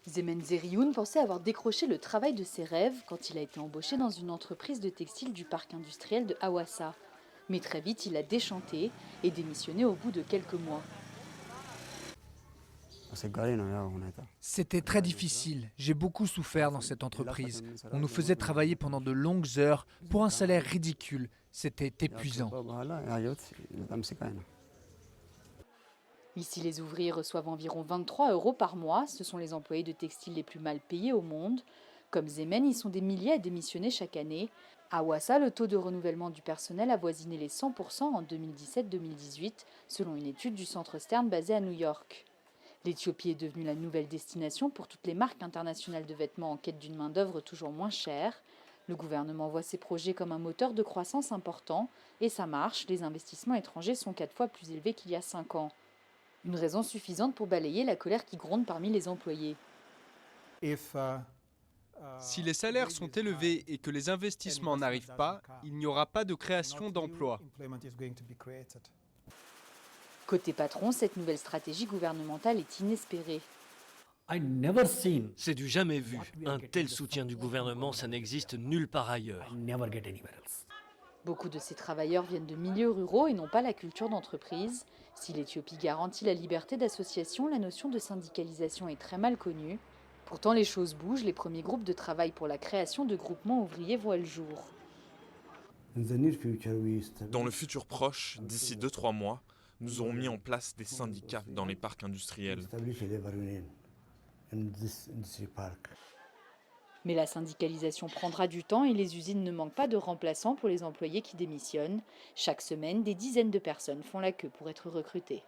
Zemen Zerioun pensait avoir décroché le travail de ses rêves quand il a été embauché dans une entreprise de textile du parc industriel de Hawassa. Mais très vite, il a déchanté et démissionné au bout de quelques mois. C'était très difficile. J'ai beaucoup souffert dans cette entreprise. On nous faisait travailler pendant de longues heures pour un salaire ridicule. C'était épuisant. Ici, les ouvriers reçoivent environ 23 euros par mois. Ce sont les employés de textile les plus mal payés au monde. Comme Zemen, ils sont des milliers à démissionner chaque année. À Ouassa, le taux de renouvellement du personnel avoisinait les 100% en 2017-2018, selon une étude du Centre Stern basé à New York. L'Éthiopie est devenue la nouvelle destination pour toutes les marques internationales de vêtements en quête d'une main-d'œuvre toujours moins chère. Le gouvernement voit ces projets comme un moteur de croissance important, et ça marche, les investissements étrangers sont 4 fois plus élevés qu'il y a 5 ans. Une raison suffisante pour balayer la colère qui gronde parmi les employés. Si les salaires sont élevés et que les investissements n'arrivent pas, il n'y aura pas de création d'emplois. Côté patron, cette nouvelle stratégie gouvernementale est inespérée. C'est du jamais vu. Un tel soutien du gouvernement, ça n'existe nulle part ailleurs. Beaucoup de ces travailleurs viennent de milieux ruraux et n'ont pas la culture d'entreprise. Si l'Éthiopie garantit la liberté d'association, la notion de syndicalisation est très mal connue. Pourtant, les choses bougent, les premiers groupes de travail pour la création de groupements ouvriers voient le jour. Dans le futur proche, d'ici 2-3 mois, nous aurons mis en place des syndicats dans les parcs industriels. Mais la syndicalisation prendra du temps et les usines ne manquent pas de remplaçants pour les employés qui démissionnent. Chaque semaine, des dizaines de personnes font la queue pour être recrutées.